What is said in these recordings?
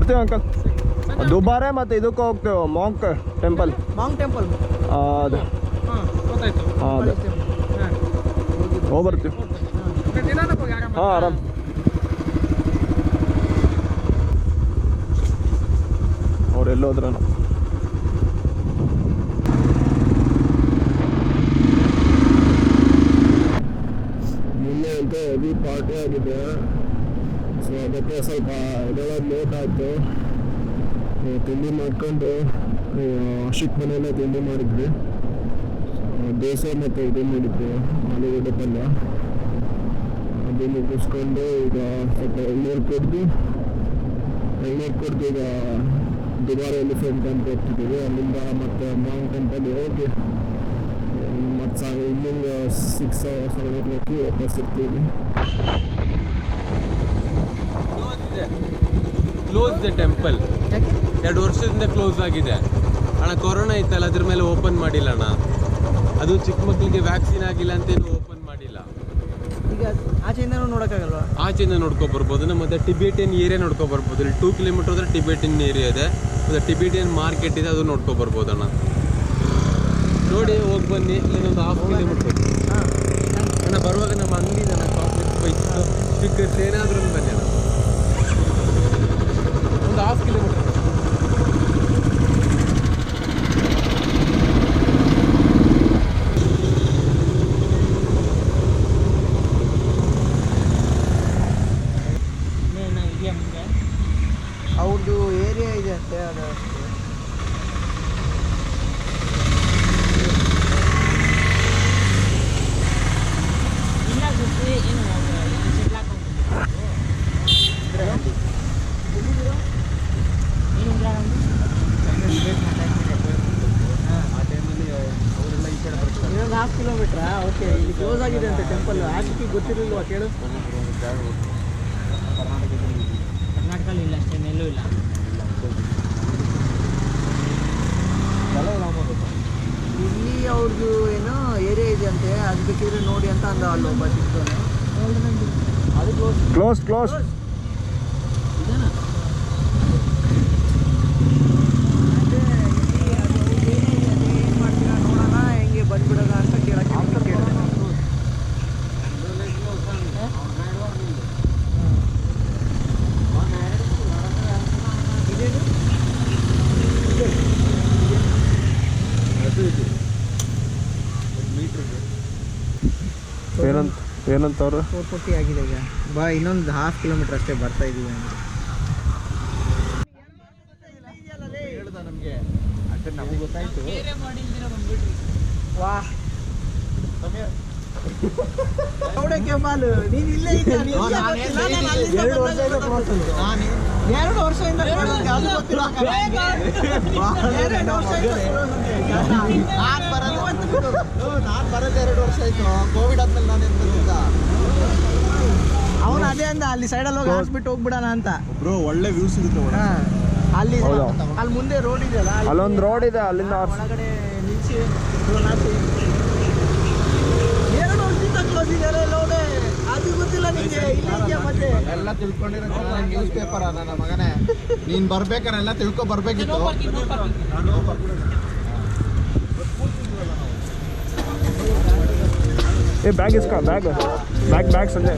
ಬರ್ತೀವಿ ಅಂಕಲ್. ದುಬಾರೆ ಮತ್ತು ಇದಕ್ಕೆ ಹೋಗ್ತೇವೆ ಮಾಂಕ್ ಟೆಂಪಲ್. ಅದು ಅದೇ ಹೋಗ್ಬರ್ತೀವಿ. ಹಾಂ ಆರಾಮ್. ಅವ್ರೆಲ್ಲೋದ್ರ ನಿನ್ನೆ ಅಂತ ಹೆವಿ ಪಾರ್ಟಿ ಆಗಿದೆ. ಸೊ ಅದಕ್ಕೆ ಸ್ವಲ್ಪ ಇದೆಲ್ಲ ಲೇಟ್ ಆಯಿತು. ತಿಂಡಿ ಮಾಡ್ಕೊಂಡು ಅಶಿಕ್ ಮನೆಯಲ್ಲೇ ತಿಂಡಿ ಮಾಡಿದ್ವಿ. ದೋಸೆ ಮತ್ತು ಇದು ಮಾಡಿದ್ವಿ, ಆಲೂಗಡ್ಡೆ ಪಲ್ಯ. ಅದು ಮುಗಿಸ್ಕೊಂಡು ಈಗ ಸ್ವಲ್ಪ ಎಳ್ನೀರು ಕುಡಿದು ಈಗ ದುಬಾರಿ ಎಲಿಫೆಂಟ್ ಅಂತ ಹೋಗ್ತಿದ್ದೀವಿ. ಅಲ್ಲಿಂದ ಮತ್ತೆ ಮಾಂಗ್ ಟೆಂಪಲ್ ಹೋಗಿ ಮತ್ತು ಇನ್ನೊಂದು 6-7 ವಾಪಸ್ ಇರ್ತೀವಿ. ಕ್ಲೋಸ್ ದ ಟೆಂಪಲ್ 2 ವರ್ಷದಿಂದ ಕ್ಲೋಸ್ ಆಗಿದೆ ಅಣ್ಣ. ಕೊರೋನಾ ಇತ್ತಲ್ಲ, ಅದ್ರ ಮೇಲೆ ಓಪನ್ ಮಾಡಿಲ್ಲ ಅಣ್ಣ. ಅದು ಚಿಕ್ಕ ಮಕ್ಕಳಿಗೆ ವ್ಯಾಕ್ಸಿನ್ ಆಗಿಲ್ಲ ಅಂತೇನು ಓಪನ್ ಮಾಡಿಲ್ಲ. ಈಗ ಆಚೆಯಿಂದ ನೋಡೋಕ್ಕಾಗಲ್ವಾ? ಆಚೆಯಿಂದ ನೋಡ್ಕೊಬರ್ಬೋದು. ಮತ್ತೆ ಟಿಬೇಟಿಯನ್ ಏರಿಯಾ ನೋಡ್ಕೊಬರ್ಬೋದು. ಇಲ್ಲಿ 2 ಕಿಲೋಮೀಟರ್ ಹೋದ್ರೆ ಟಿಬೇಟಿಯನ್ ಏರಿಯಾ ಇದೆ, ಮತ್ತು ಟಿಬೇಟಿಯನ್ ಮಾರ್ಕೆಟ್ ಇದೆ, ಅದು ನೋಡ್ಕೊಬರ್ಬೋದು ಅಣ್ಣ. ನೋಡಿ ಹೋಗಿ ಬನ್ನಿ. ಇಲ್ಲೊಂದು 1/2 ಕಿಲೋಮೀಟರ್ ಅಣ್ಣ. ಬರುವಾಗ ನಮ್ಮ ಅಂಗಡಿ ಇದೆ ಅಣ್ಣ, ಚಾಕ್ಲೇಟ್ ಬೈಕ್ಸ್ ಸ್ಟಿಕ್ಕರ್ಸ್ ಏನಾದ್ರೂ ಬನ್ನಿ ಅಣ್ಣ. ಒಂದು 1/2 ಕಿಲೋಮೀಟರ್. ಅವ್ರದ್ದು ಏರಿಯಾ ಇದೆ ಅಂತೆ, ಅದು ಇನ್ನೊಂದು 1/2 ಕಿಲೋಮೀಟ್ರಾ? ಓಕೆ. ಇಲ್ಲಿ ಕ್ಲೋಸ್ ಆಗಿದೆ ಅಂತೆ ಟೆಂಪಲ್. ಆಚೆಗೆ ಗೊತ್ತಿರಲಿಲ್ವಾ ಕೇಳು? ಕರ್ನಾಟಕದಲ್ಲಿ ಇಲ್ಲ ಅಷ್ಟೇ, ಎಲ್ಲೂ ಇಲ್ಲ. ಇಲ್ಲಿ ಅವ್ರದ್ದು ಏನೋ ಏರಿಯಾ ಇದೆ ಅಂತೆ, ಅದು ಬೇಕಿದ್ರೆ ನೋಡಿ ಅಂತ ಅಂದ ಅಲ್ಲಿ ಒಬ್ಬ ಸಿಗ್ತಾನೆ. ಅದು ಕ್ಲೋಸ್ ಇದೇನಾ? ಏನು ಮಾಡ್ತೀರಾ ನೋಡೋಣ, ಹೆಂಗೆ ಬಂದ್ಬಿಡೋಣ ಅಂತ ಕೇಳಕ್ಕೆ ಕೇಳಿದೆ. ಏನಂತವ್ರು 440 ಆಗಿದೆ ಈಗ. ಬಾ, ಇನ್ನೊಂದು 1/2 ಕಿಲೋಮೀಟರ್ ಅಷ್ಟೇ ಬರ್ತಾ ಇದೀವಿ ಅಂದರೆ. ನಮಗೆ ನಮಗೆ ಗೊತ್ತಾಯ್ತು. ವಾ ನೋಡಕ್ಕೆ ಬಾಲು ನೀನು ಇಲ್ಲೇ ಇದ್ದ. 2 ವರ್ಷದಿಂದ ನಾನು ಬರೋದು 2 ವರ್ಷ ಆಯ್ತು. ಕೋವಿಡ್ ಆದ್ಮೇಲೆ ನಾನು ಎಂತ ಅವನು ಅದೇ ಅಂದ, ಅಲ್ಲಿ ಸೈಡಲ್ಲಿ ಹೋಗಿ ಹಾಕ್ಬಿಟ್ಟು ಹೋಗ್ಬಿಡೋಣ ಅಂತ. ಬ್ರೋ ಒಳ್ಳೆ ವ್ಯೂ ಸಿಗುತ್ತೆ. ಅಲ್ಲಿ ಮುಂದೆ ರೋಡ್ ಇದೆಯಲ್ಲ, ಅಲ್ಲೊಂದು ರೋಡ್ ಇದೆ, ಅಲ್ಲಿಂದ ಒಳಗಡೆ ನಿಲ್ಲಿಸಿ 2 ವರ್ಷದಿಂದ ಕ್ಲೋಸ್ ಇದೆ ಲೋಡೆ. ಅದು ಗೊತ್ತಿಲ್ಲ ನಿಮಗೆ? ಮತ್ತೆ ಎಲ್ಲ ತಿಳ್ಕೊಂಡಿರೋ ನ್ಯೂಸ್ ಪೇಪರ್ ನನ್ನ ಮಗನೇ. ನೀನ್ ಬರ್ಬೇಕಾರೆ ಎಲ್ಲ ತಿಳ್ಕೊ ಬರ್ಬೇಕಿತ್ತು. ये बैग इसका बैग संजय.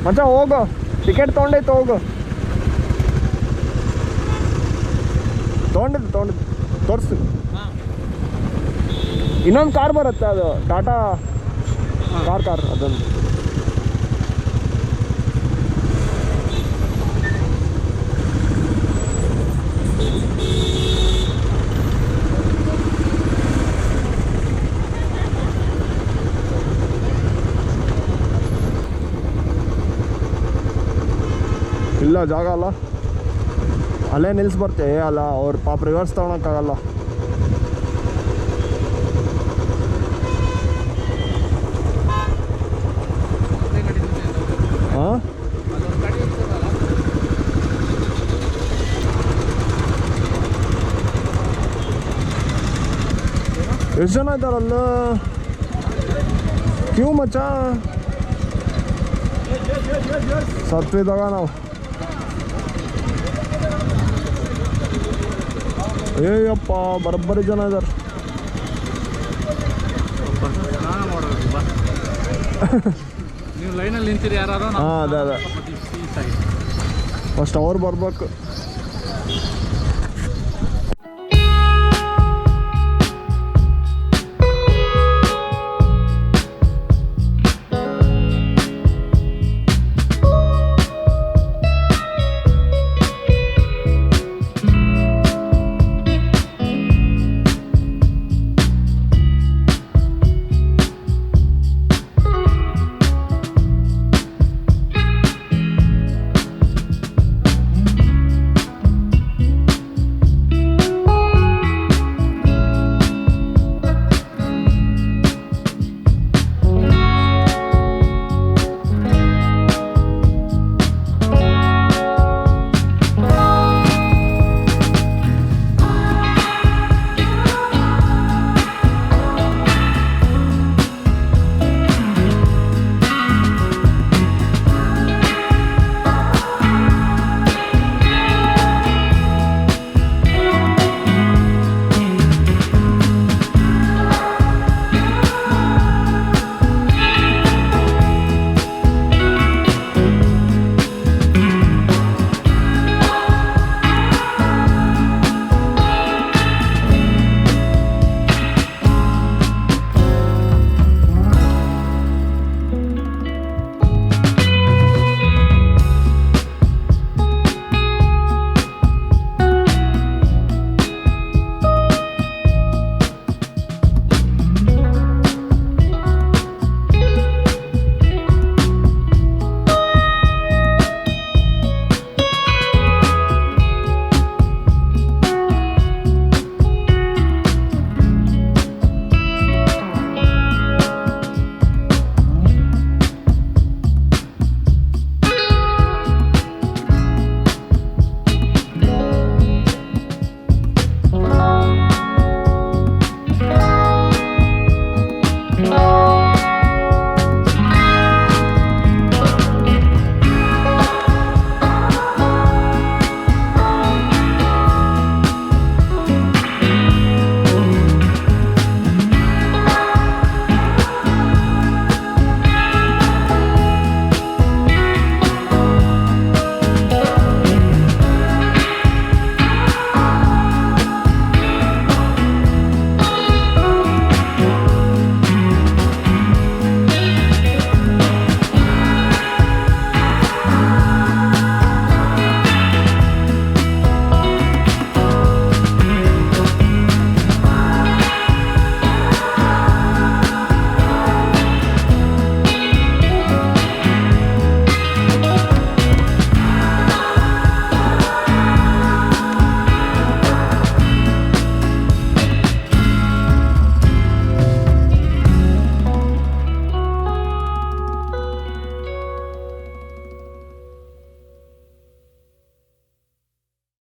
ಮಚ್ಚ ಹೋಗು, ಟಿಕೆಟ್ ತೊಗೊಂಡೈತೆ ಹೋಗು. ತೊಗೊಂಡಿದ್ದು ತೋರಿಸ್ತು. ಇನ್ನೊಂದು ಕಾರ್ ಬರುತ್ತೆ, ಅದು ಟಾಟಾ ಕಾರ್ ಅದೊಂದು. ಇಲ್ಲ ಜಾಗ ಅಲ್ಲ, ಅಲ್ಲೇ ನಿಲ್ಸಿ ಬರ್ತೀವಿ ಅಲ್ಲ, ಅವ್ರು ಪಾಪ ರಿವರ್ಸ್ ತೊಗೊಳಕ್ಕಾಗಲ್ಲ. ಹಾಂ ಎಷ್ಟು ಜನ ಇದ್ದಾರಲ್ಲ ಕ್ಯೂ ಮಚ್ಚ ಸತ್ವಿದಾಗ ನಾವು. ಏಯಪ್ಪ ಬರೋಬ್ಬರಿ ಜನ ಇದ್ದಾರೆ. ನೀವು ಲೈನಲ್ಲಿ ನಿಂತಿರಿ ಯಾರು? ಹಾಂ ಅದೇ ಫಸ್ಟ್ ಅವ್ರು ಬರ್ಬೇಕು.